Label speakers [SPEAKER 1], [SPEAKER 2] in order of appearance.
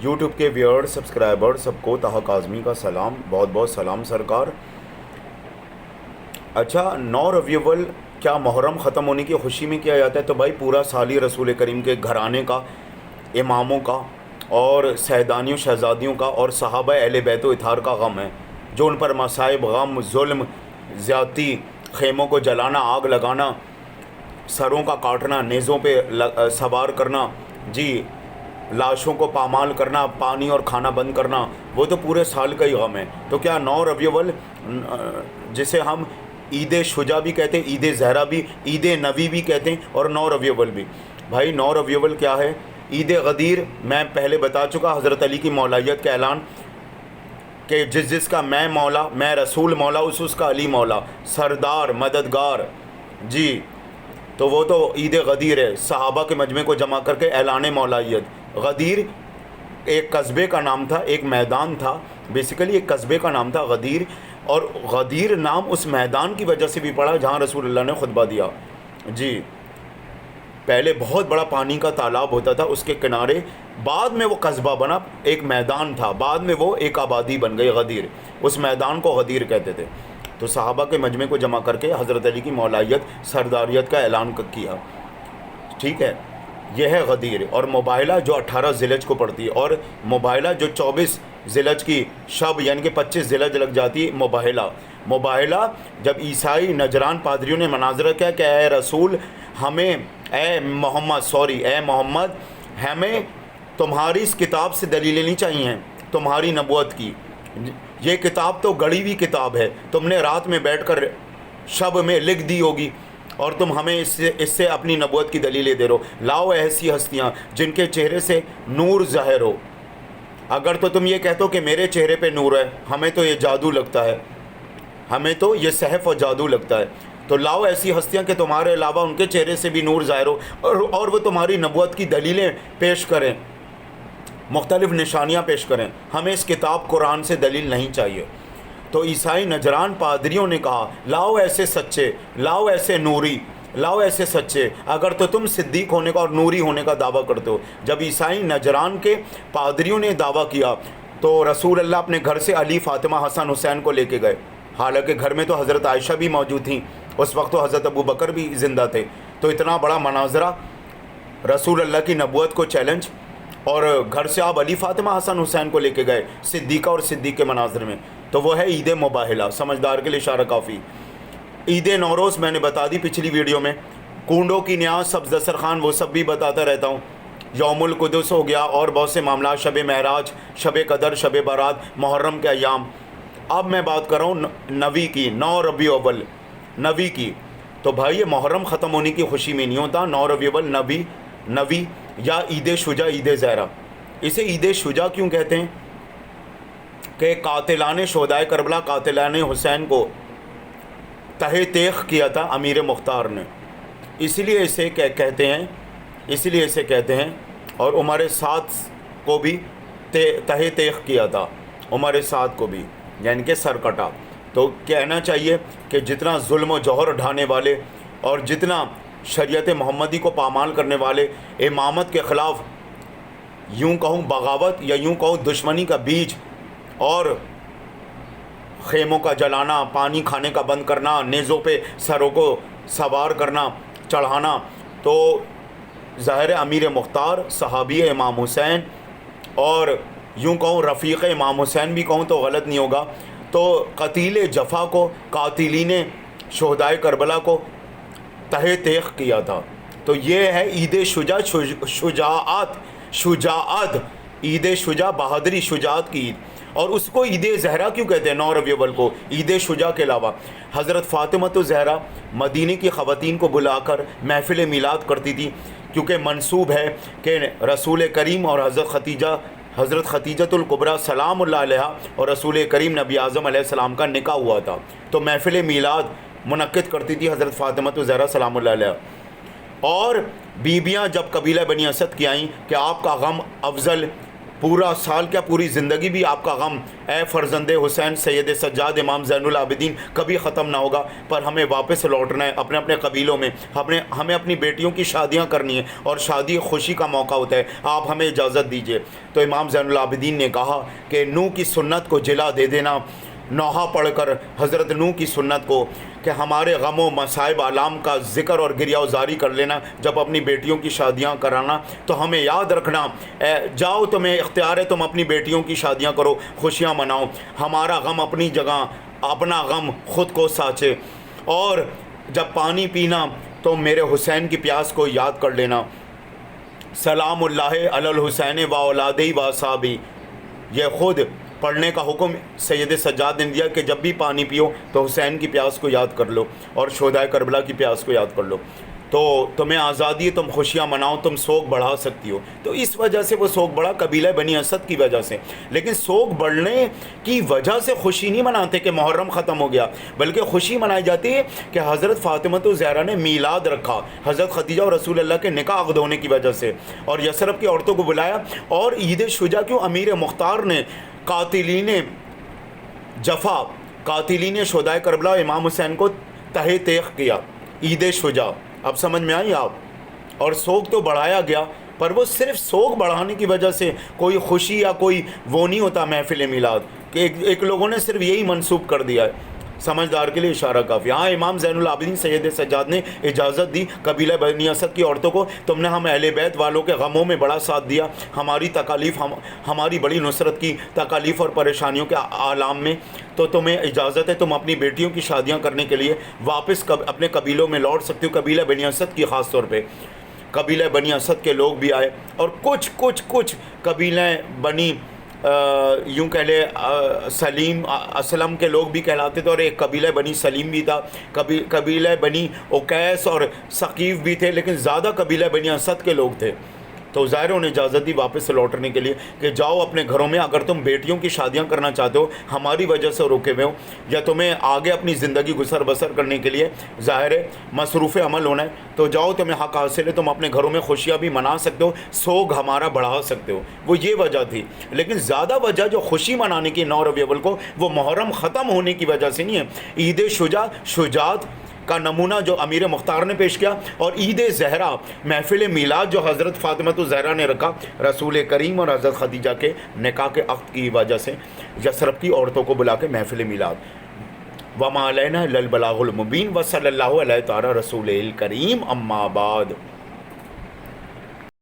[SPEAKER 1] YouTube کے where subscriber سب کو طاہا کاظمی کا سلام، بہت بہت سلام سرکار۔ اچھا، 9 ربیع الاول کیا محرم ختم ہونے کی خوشی میں کیا جاتا ہے؟ تو بھائی پورا سال ہی رسول کریم کے گھرانے کا، اماموں کا اور سیدانیوں شہزادیوں کا اور صحابہ اہل بیت و اطہار کا غم ہے، جو ان پر مصائب، غم، ظلم، زیادتی، خیموں کو جلانا، آگ لگانا، سروں کا کاٹنا، نیزوں پہ سوار کرنا، جی لاشوں کو پامال کرنا، پانی اور کھانا بند کرنا، وہ تو پورے سال کا ہی غم ہے۔ تو کیا 9 ربیع الاول جسے ہم عید شجاع بھی کہتے ہیں، عید زہرا بھی، عید نبی بھی کہتے ہیں، اور 9 ربیع الاول بھی۔ بھائی 9 ربیع الاول کیا ہے؟ عید غدیر میں پہلے بتا چکا، حضرت علی کی مولائیت کا اعلان کہ جس جس کا میں مولا، میں رسول مولا، اس کا علی مولا، سردار مددگار، جی تو وہ تو عید غدیر ہے، صحابہ کے مجمع کو جمع کر کے اعلان مولائیت۔ غدیر ایک قصبے کا نام تھا، ایک میدان تھا، بیسیکلی ایک قصبے کا نام تھا غدیر، اور غدیر نام اس میدان کی وجہ سے بھی پڑا جہاں رسول اللہ نے خطبہ دیا۔ جی پہلے بہت بڑا پانی کا تالاب ہوتا تھا، اس کے کنارے، بعد میں وہ قصبہ بنا، ایک میدان تھا، بعد میں وہ ایک آبادی بن گئی غدیر، اس میدان کو غدیر کہتے تھے۔ تو صحابہ کے مجمع کو جمع کر کے حضرت علی کی مولائیت، سرداریت کا اعلان کیا، ٹھیک ہے، یہ ہے غدیر۔ اور مباہلہ جو 18 ذی الحج کو پڑتی ہے، اور مباہلہ جو 24 ذی الحج کی شب یعنی کہ 25 ذی الحج لگ جاتی ہے، مباہلہ جب عیسائی نجران پادریوں نے مناظرہ کیا کہ اے رسول ہمیں، اے محمد ہمیں تمہاری اس کتاب سے دلیلیں نہیں چاہیے، تمہاری نبوت کی، یہ کتاب تو گڑی ہوئی کتاب ہے، تم نے رات میں بیٹھ کر شب میں لکھ دی ہوگی، اور تم ہمیں اس سے اپنی نبوت کی دلیلیں دے رہو۔ لاؤ ایسی ہستیاں جن کے چہرے سے نور ظاہر ہو۔ اگر تو تم یہ کہتے ہو کہ میرے چہرے پہ نور ہے، ہمیں تو یہ جادو لگتا ہے، ہمیں تو یہ سحف اور جادو لگتا ہے، تو لاؤ ایسی ہستیاں کہ تمہارے علاوہ ان کے چہرے سے بھی نور ظاہر ہو، اور وہ تمہاری نبوت کی دلیلیں پیش کریں، مختلف نشانیاں پیش کریں، ہمیں اس کتاب قرآن سے دلیل نہیں چاہیے۔ تو عیسائی نجران پادریوں نے کہا لاؤ ایسے سچے، لاؤ ایسے نوری، لاؤ ایسے سچے، اگر تو تم صدیق ہونے کا اور نوری ہونے کا دعویٰ کرتے ہو۔ جب عیسائی نجران کے پادریوں نے دعویٰ کیا تو رسول اللہ اپنے گھر سے علی، فاطمہ، حسن، حسین کو لے کے گئے، حالانکہ گھر میں تو حضرت عائشہ بھی موجود تھیں، اس وقت تو حضرت ابو بکر بھی زندہ تھے۔ تو اتنا بڑا مناظرہ، رسول اللہ کی نبوت کو چیلنج، اور گھر سے آپ علی، فاطمہ، حسن، حسین کو لے کے گئے صدیقہ اور صدیق کے مناظر میں، تو وہ ہے عید مباہلہ، سمجھدار کے لیے اشارہ کافی۔ عید نوروز میں نے بتا دی پچھلی ویڈیو میں، کنڈوں کی نیاز، سبز دسترخوان، وہ سب بھی بتاتا رہتا ہوں۔ یوم القدس ہو گیا، اور بہت سے معاملات، شب معراج، شب قدر، شب برات، محرم کے ایام۔ اب میں بات کر رہا ہوں نبی کی، 9 ربیع الاول نبی کی۔ تو بھائی یہ محرم ختم ہونے کی خوشی میں نہیں ہوتا، 9 ربیع الاول نبی یا عید شجاع، عید زہرا۔ اسے عید شجاع کیوں کہتے ہیں؟ کہ قاتلان شہدائے کربلا، قاتلان حسین کو تہہ تیغ کیا تھا امیر مختار نے، اسی لیے اسے کہتے ہیں، اور عمر سعد کو بھی تہہ تیغ کیا تھا، عمر سعد کو بھی، یعنی کہ سر کٹا۔ تو کہنا چاہیے کہ جتنا ظلم و جوہر ڈھانے والے اور جتنا شریعت محمدی کو پامال کرنے والے، امامت کے خلاف یوں کہوں بغاوت یا یوں کہوں دشمنی کا بیج، اور خیموں کا جلانا، پانی کھانے کا بند کرنا، نیزوں پہ سروں کو سوار کرنا، چڑھانا، تو ظاہر امیر مختار، صحابی امام حسین، اور یوں کہوں رفیق امام حسین بھی کہوں تو غلط نہیں ہوگا، تو قتیل جفا کو، قاتلین شہدائے کربلا کو تہہ تیغ کیا تھا۔ تو یہ ہے عید شجاع، شجاعت، عید شجاع، بہادری، شجاعت کی عید۔ اور اس کو عید زہرا کیوں کہتے ہیں 9 ربیع الاول کو؟ عید شجاع کے علاوہ حضرت فاطمہ الزہرا مدینے کی خواتین کو بلا کر محفل میلاد کرتی تھی، کیونکہ منسوب ہے کہ رسول کریم اور حضرت خدیجۃ الکبریٰ سلام اللہ علیہا اور رسول کریم نبی اعظم علیہ السلام کا نکاح ہوا تھا، تو محفل میلاد منعقد کرتی تھی حضرت فاطمہ الزہرا سلام اللہ علیہا۔ اور بیبیاں جب قبیلہ بنی اسد کی آئیں کہ آپ کا غم افضل پورا سال کیا پوری زندگی بھی آپ کا غم اے فرزند حسین سید سجاد امام زین العابدین کبھی ختم نہ ہوگا، پر ہمیں واپس لوٹنا ہے اپنے اپنے قبیلوں میں، ہمیں اپنی بیٹیوں کی شادیاں کرنی ہے، اور شادی خوشی کا موقع ہوتا ہے، آپ ہمیں اجازت دیجیے۔ تو امام زین العابدین نے کہا کہ نوح کی سنت کو جلا دے دینا، نوحہ پڑھ کر حضرت نوح کی سنت کو، کہ ہمارے غم و مصائب آلام کا ذکر اور گریہ وزاری کر لینا جب اپنی بیٹیوں کی شادیاں کرانا، تو ہمیں یاد رکھنا جاؤ تمہیں اختیار ہے، تم اپنی بیٹیوں کی شادیاں کرو، خوشیاں مناؤ، ہمارا غم اپنی جگہ، اپنا غم خود کو سانچے، اور جب پانی پینا تو میرے حسین کی پیاس کو یاد کر لینا۔ سلام اللہ علی الحسین و اولادی و اصحابی، یہ خود پڑھنے کا حکم سید سجاد نے دیا کہ جب بھی پانی پیو تو حسین کی پیاس کو یاد کر لو اور شہدائے کربلا کی پیاس کو یاد کر لو، تو تمہیں آزادی ہے، تم خوشیاں مناؤ، تم سوگ بڑھا سکتی ہو۔ تو اس وجہ سے وہ سوگ بڑھا قبیلہ بنی اسد کی وجہ سے، لیکن سوگ بڑھنے کی وجہ سے خوشی نہیں مناتے کہ محرم ختم ہو گیا، بلکہ خوشی منائی جاتی ہے کہ حضرت فاطمہ الزہرا نے میلاد رکھا، حضرت خدیجہ اور رسول اللہ کے نکاح عقد ہونے کی وجہ سے، اور یثرب کی عورتوں کو بلایا، اور عید شجاع کیوں امیر مختار نے قاتلین جفا، قاتلین شہدائے کربلا امام حسین کو تہہ تیغ کیا، عید شجاع۔ اب سمجھ میں آئی آپ؟ اور سوگ تو بڑھایا گیا، پر وہ صرف سوگ بڑھانے کی وجہ سے کوئی خوشی یا کوئی وہ نہیں ہوتا محفل میلاد، کہ ایک لوگوں نے صرف یہی منسوب کر دیا ہے۔ سمجھدار کے لیے اشارہ کافی۔ ہاں، امام زین العابدین سید سجاد نے اجازت دی قبیلہ بنی اسد کی عورتوں کو، تم نے ہم اہل بیت والوں کے غموں میں بڑا ساتھ دیا، ہماری تکالیف، ہماری بڑی نصرت کی تکالیف اور پریشانیوں کے عالم میں، تو تمہیں اجازت ہے، تم اپنی بیٹیوں کی شادیاں کرنے کے لیے واپس اپنے قبیلوں میں لوٹ سکتی ہو۔ قبیلہ بنی اسد کی خاص طور پہ قبیلہ بنی اسد کے لوگ بھی آئے، اور کچھ قبیلہ بنی یوں کہہ لے سلیم اسلم کے لوگ بھی کہلاتے تھے، اور ایک قبیلہ بنی سلیم بھی تھا، قبیلہ بنی اکیس اور ثقیف بھی تھے، لیکن زیادہ قبیلہ بنی اسد کے لوگ تھے۔ تو ظاہر انہیں اجازت دی واپس لوٹنے کے لیے کہ جاؤ اپنے گھروں میں، اگر تم بیٹیوں کی شادیاں کرنا چاہتے ہو، ہماری وجہ سے روکے ہوئے ہو، یا تمہیں آگے اپنی زندگی گزر بسر کرنے کے لیے ظاہر ہے مصروف عمل ہونا ہے، تو جاؤ، تمہیں حق حاصل ہے، تم اپنے گھروں میں خوشیاں بھی منا سکتے ہو، سوگ ہمارا بڑھا سکتے ہو۔ وہ یہ وجہ تھی، لیکن زیادہ وجہ جو خوشی منانے کی 9 ربیع الاول کو، وہ محرم ختم ہونے کی وجہ سے نہیں ہے۔ عید شجاع، شجاعت کا نمونہ جو امیر مختار نے پیش کیا، اور عید زہرا محفل میلاد جو حضرت فاطمہ الزہرا نے رکھا رسول کریم اور حضرت خدیجہ کے نکاح کے عقد کی وجہ سے، یثرب کی عورتوں کو بلا کے محفل میلاد۔ وما علینا الا البلاغ المبین، وصلی اللہ علیہ تعالی رسول الکریم، اما بعد۔